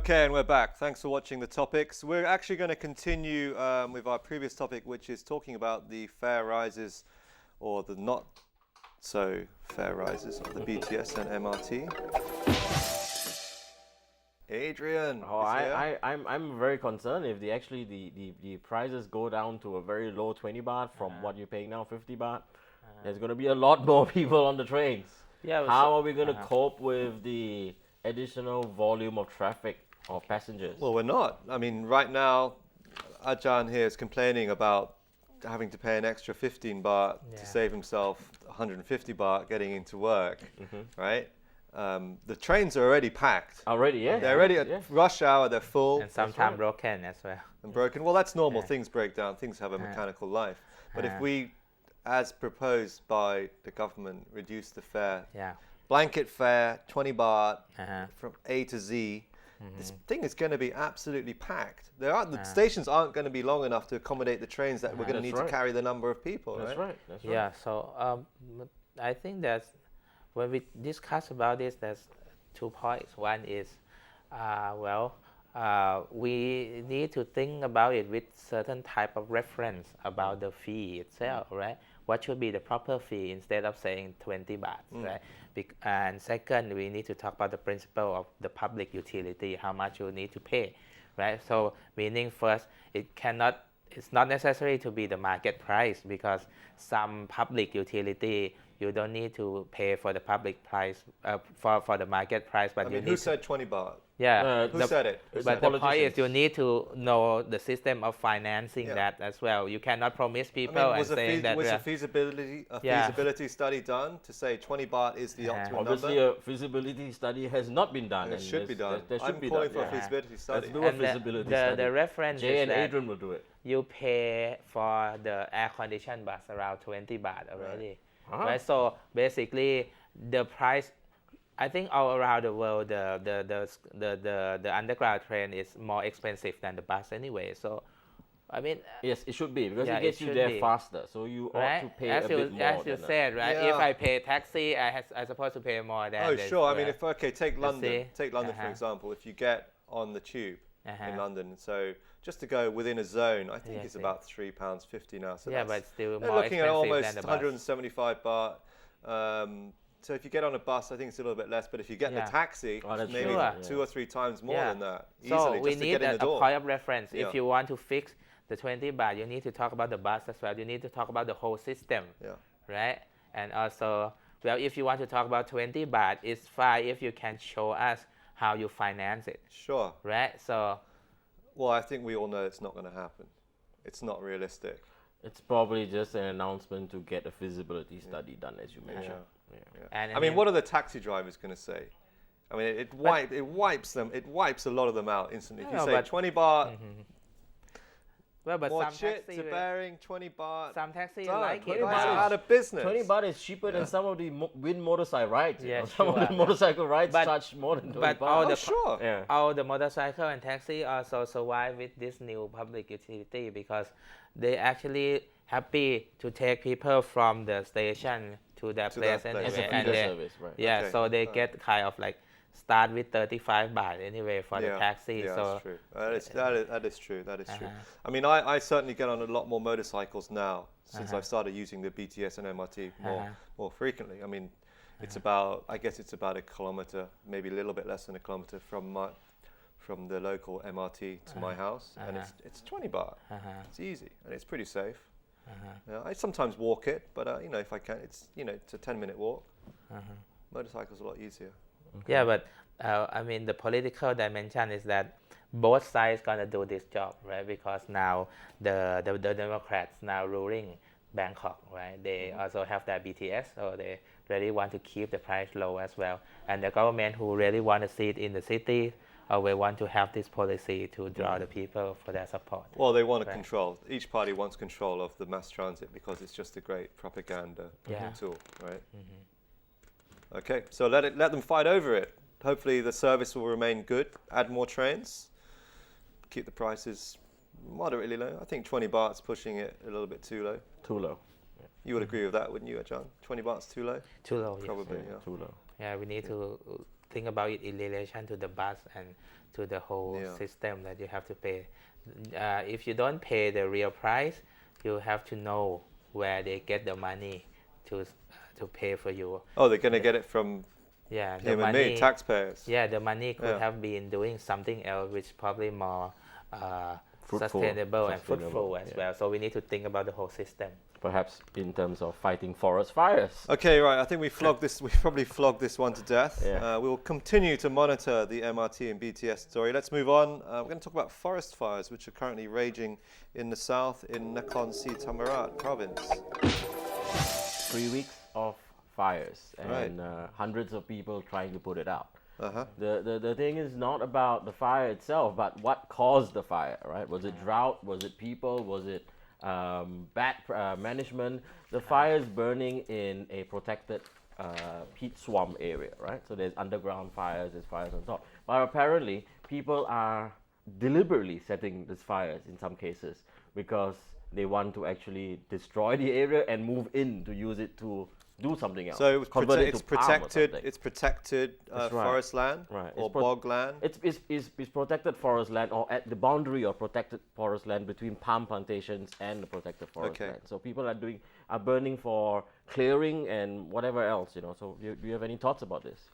Okay, and we're back. Thanks for watching the topics. We're actually going to continue with our previous topic, which is talking about the fare rises or the not so fare rises of the BTS and MRT. Adrian. I'm very concerned if the prices go down to a very low 20 baht from what you're paying now, 50 baht. There's going to be a lot more people on the trains. Yeah. How are we going to cope with the additional volume of traffic of passengers? Well, we're not. I mean, right now, Ajahn here is complaining about having to pay an extra 15 baht to save himself 150 baht getting into work, right? The trains are already packed. Already, yeah. They're already at rush hour, they're full. And sometimes broken as well. And broken. Well, that's normal. Things break down. Things have a mechanical life. But if we, as proposed by the government, reduce the fare, blanket fare, 20 baht from A to Z, this thing is going to be absolutely packed. The stations aren't going to be long enough to accommodate the trains that we're going to need to carry the number of people, That's right. That's right. Yeah, so I think that when we discuss about this, there's 2 points. One is, we need to think about it with certain type of reference about the fee itself, right? What should be the proper fee instead of saying 20 baht, right? And second, we need to talk about the principle of the public utility, how much you need to pay, right? So meaning first, it's not necessary to be the market price, because some public utility, you don't need to pay for the public price, for the market price. But who said 20 baht? Yeah. Who said it? But the point is you need to know the system of financing that as well. You cannot promise people was a feasibility study done to say 20 baht is the optimal Obviously, number? a feasibility study has not been done. It should be done. I'm calling for a feasibility study. Let's do a feasibility study. The reference Jay is and that Adrian will do it. you pay for the air-conditioned bus around 20 baht already. Right. Right? So basically, the price, I think all around the world, the underground train is more expensive than the bus anyway. So, I mean, yes, it should be, because it gets you there faster. So you ought to pay a bit more. As you said, right? Yeah. If I pay taxi, I supposed to pay more than. Oh, sure. I mean, take London. Take London for example. If you get on the tube in London, so just to go within a zone, I think it's about £3.50 now. So but still they're more looking at expensive almost than the bus. 175 baht. So if you get on a bus, I think it's a little bit less. But if you get the taxi, it's maybe 2 or 3 times more than that. Easily, so we just to need get in the door. a point of reference. If you want to fix the 20 baht, you need to talk about the bus as well. You need to talk about the whole system, right? And also, if you want to talk about 20 baht, it's fine if you can show us how you finance it. Sure. Right? So. Well, I think we all know it's not going to happen. It's not realistic. It's probably just an announcement to get a feasibility study done, as you mentioned. And I mean, what are the taxi drivers going to say? I mean, it wipes them. It wipes a lot of them out instantly. If you say 20 baht. Well, but more some shit taxi to bearing 20 baht. Some taxi Done. like it. Guys are out of business. 20 baht is cheaper than some of the wind motorcycle rides. Some sure. of the motorcycle rides charge more than 20 baht. All the motorcycle and taxi also survive with this new public utility, because they actually happy to take people from the station to their place anyway. And service, right? So they get kind of like start with 35 baht anyway for the taxi. Yeah, so that's true. That is true. I mean, I certainly get on a lot more motorcycles now since I've started using the BTS and MRT more frequently. I mean, I guess it's about a kilometer, maybe a little bit less than a kilometer from the local MRT to my house, and it's 20 baht. It's easy and it's pretty safe. I sometimes walk it, but if I can, it's a 10-minute walk. Motorcycle's a lot easier. Okay. Yeah, but I mean, the political dimension is that both sides gonna do this job, right? Because now the Democrats now ruling Bangkok, right? They also have their BTS, so they really want to keep the price low as well. And the government who really want to see it in the city, we want to have this policy to draw the people for their support. Well, they want to control. Each party wants control of the mass transit because it's just a great propaganda tool, right? Okay, so let them fight over it. Hopefully the service will remain good. Add more trains. Keep the prices moderately low. I think 20 baht's pushing it a little bit too low. Too low. You would agree with that, wouldn't you, Ajahn? 20 baht's too low? Too low, Probably, Too low. Yeah, we need to think about it in relation to the bus and to the whole Yeah. system that you have to pay. If you don't pay the real price, you have to know where they get the money to pay for you. Oh, they're going to get it from Yeah, the him and money. me, taxpayers. Yeah, the money could Yeah. have been doing something else, which probably more Fruitful. sustainable and Sustainable, fruitful as yeah. well. So we need to think about the whole system. Perhaps in terms of fighting forest fires. Okay, right. I think we probably flogged this one to death. Yeah. We will continue to monitor the MRT and BTS story. Let's move on. We're going to talk about forest fires, which are currently raging in the south in Nakhon Si Thammarat province. 3 weeks of fires Right. and hundreds of people trying to put it out. Uh-huh. The thing is not about the fire itself, but what caused the fire, right? Was it drought? Was it people? Was it bad management? The fire is burning in a protected peat swamp area, right? So there's underground fires, there's fires on top. But apparently, people are deliberately setting these fires in some cases because they want to actually destroy the area and move in to use it to do something else. So Convert it it's to palm or protected. something. It's protected That's right. forest land Right. or It's pro- bog land. It's protected forest land or at the boundary of protected forest land between palm plantations and the protected forest Okay. land. So people are burning for clearing and whatever else, you know. So do you have any thoughts about this?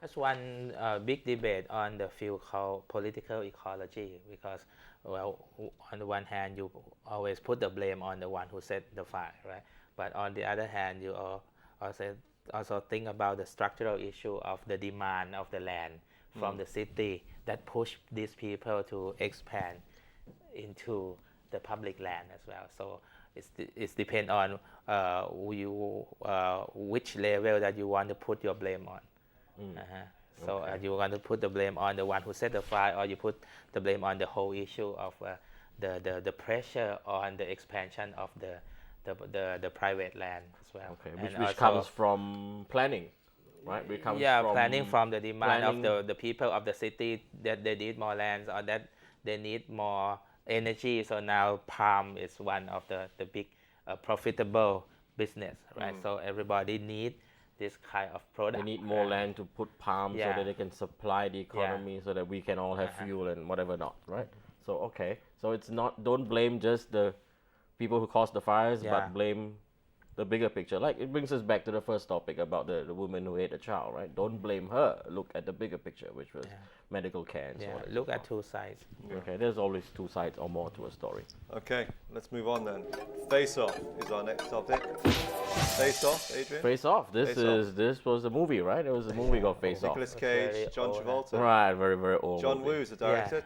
That's one big debate on the field called political ecology because, well, on the one hand, you always put the blame on the one who set the fire, right? But on the other hand, you also think about the structural issue of the demand of the land from the city that push these people to expand into the public land as well. So it's depend on which level that you want to put your blame on. So you want to put the blame on the one who set the fire, or you put the blame on the whole issue of the pressure on the expansion of the private land as well. Okay, And which also- comes from planning, right? It comes planning from the demand planning. of the people of the city that they need more lands or that they need more energy. So now palm is one of the big profitable business, right? So everybody need this kind of product. They need more land to put palm so Yeah. that they can supply the economy so that we can all have fuel and whatever not, right? So okay, so it's not, don't blame just the people who caused the fires, Yeah. but blame the bigger picture. Like it brings us back to the first topic about the woman who ate a child, right? Don't blame her. Look at the bigger picture, which was medical care and so on. and Look so at forth. two sides. Okay, there's always two sides or more to a story. Okay, let's move on then. Face Off is our next topic. Face Off, Adrian. Face Off. Face This was a movie, right? It was a movie called Face Off. Nicolas Very Cage, John old, Travolta. Right, very very old. John movie. Woo's the director.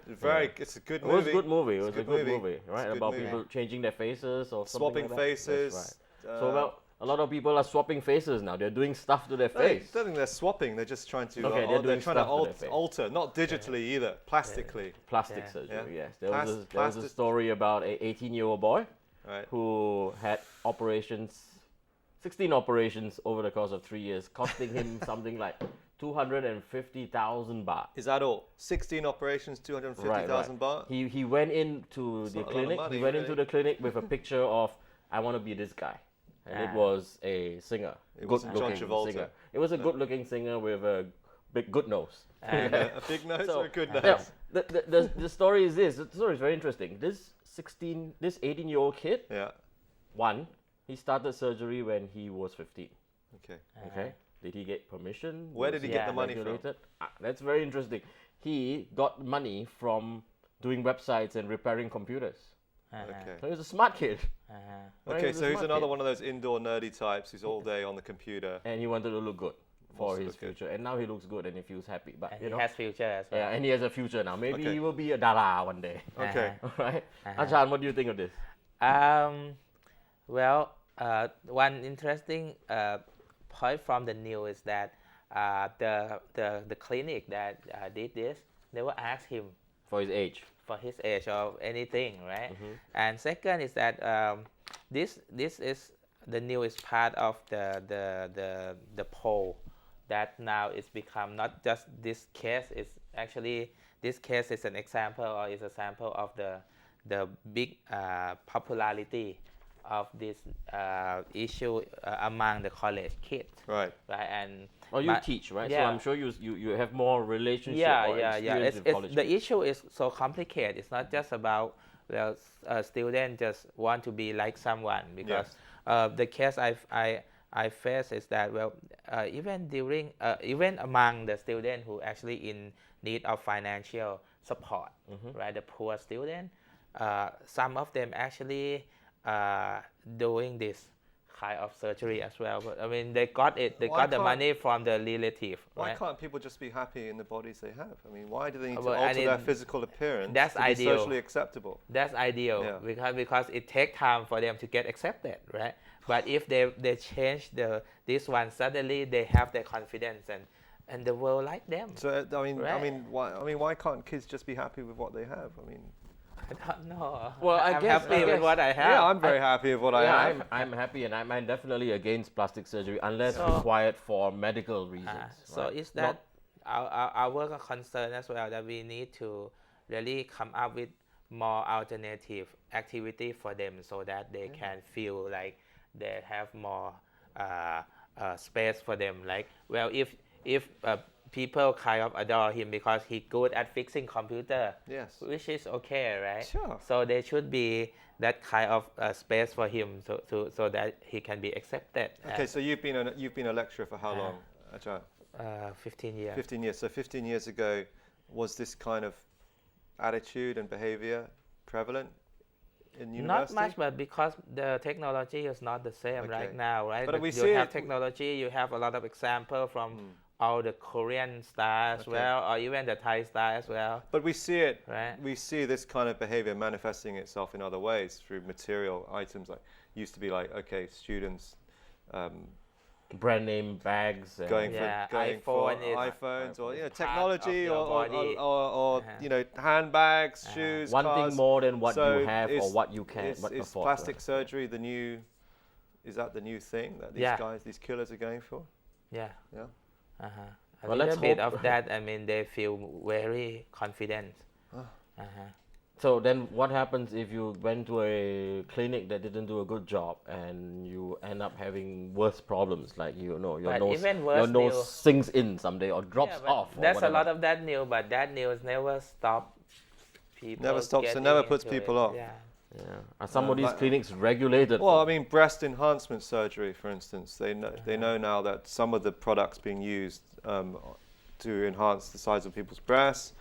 It's a good It movie. was a good movie. It It's was a good movie, It's a right? good About movie. people changing their faces or something Swapping like that. faces. That's right. So about a lot of people are swapping faces now. They're doing stuff to their I face. don't think they're swapping. They're just trying to. Okay, they're doing trying to stuff to their face. alter, not digitally either, plastically. Plastic Yeah. surgery. Yeah. Yes, there was a Plastic- story about a 18-year-old boy Right. who had operations, 16 operations over the course of 3 years, costing him something like 250,000 baht. Is that all? 16 operations, 250,000 baht. He went into It's the not a lot of clinic. money, He went really. into the clinic with a picture of, I want to be this guy. And it Ah. was a singer. It wasn't John good-looking Travolta. singer. It was a good-looking singer with a good nose. And A big nose So, or a good yeah, nose? the story is this. The story is very interesting. This 18-year-old kid, Yeah. one, he started surgery when he was 15. Okay. Okay. Did he get permission? Where Was did he get the money from? regulated? That's very interesting. He got money from doing websites and repairing computers. Okay. So he was a smart kid. Right, Okay, was a so he's smart another kid. one of those indoor nerdy types who's all day on the computer. And he wanted to look good for Wants to his look good. future. And now he looks good and he feels happy. But And you he know, has future as well. yeah, and he has a future now. Maybe Okay. he will be a dara one day. Okay. Right? Achan, what do you think of this? Well, one interesting point from the news is that the clinic that did this never asked him For his age. for his age or anything, right? And second is that this is the newest part of the poll that now it's become not just this case. It's actually this case is an example or is a sample of the big popularity of this issue among the college kids, Right. right? And Or you teach, right? So yeah. I'm sure you have more relationship yeah, or yeah. experience with college The kids. issue is so complicated. It's not just about a student just want to be like someone, because the case I face is that even among the student who actually in need of financial support, right? The poor student, some of them actually doing this kind of surgery as well. But I mean, they got it. They Why got the can't- money from the relative. Why right? can't people just be happy in the bodies they have? I mean, why do they need to Well, alter and their it- physical appearance that's to be ideal. socially acceptable? That's ideal, Yeah. because it takes time for them to get accepted, right? But if they change this one, suddenly they have their confidence and the world like them. So Right. why can't kids just be happy with what they have? I mean, I don't know. Well, I I'm guess- happy I with guess- what I have. yeah, I'm very happy with what I Yeah, have. I'm happy, and I'm definitely against plastic surgery unless So- required for medical reasons. So right? is that our concern as well, that we need to really come up with more alternative activity for them so that they can feel like they have more space for them. Like, well, if people kind of adore him because he's good at fixing computer, Yes. which is okay, right? Sure. So there should be that kind of space for him so that he can be accepted. Okay, so you've been a lecturer for how long, Ajahn? 15 years. 15 years. So 15 years ago, was this kind of attitude and behavior prevalent in university? Not much, but because the technology is not the same right Okay. now, right? But we you see have it- technology, you have a lot of example from all the Korean stars as Okay. well, or even the Thai star as well. But we see it. Right. We see this kind of behavior manifesting itself in other ways through material items. Like used to be like, okay, students brand name bags. And going Yeah, for going iPhone for is iPhones or part technology of your or body. you know, handbags, shoes, wanting cars. more than what So you have or is- what you can is, what is afford. plastic right? surgery the new? Is that the new thing that these Yeah. guys, these killers, are going for? Yeah. Yeah. A Well, let's little bit hope- of that, I mean, they feel very confident. So then, what happens if you went to a clinic that didn't do a good job and you end up having worse problems, like your But nose, even worse, your nose Neil- sinks in someday or drops Yeah, but off? Or There's whatever. a lot of that news, but that news never stop people. Never stops and getting never puts into people it. off. Yeah. Yeah. Are some of these like- clinics regulated? Well, I for- mean, breast enhancement surgery, for instance, they know now that some of the products being used to enhance the size of people's breasts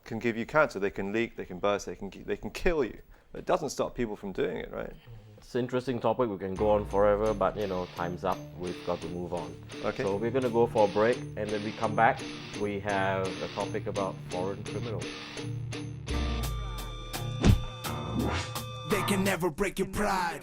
can give you cancer. They can leak, they can burst, they can kill you. But it doesn't stop people from doing it, right? It's an interesting topic. We can go on forever, but time's up. We've got to move on. Okay. So we're going to go for a break, and when we come back, we have a topic about foreign criminals. They can never break your pride.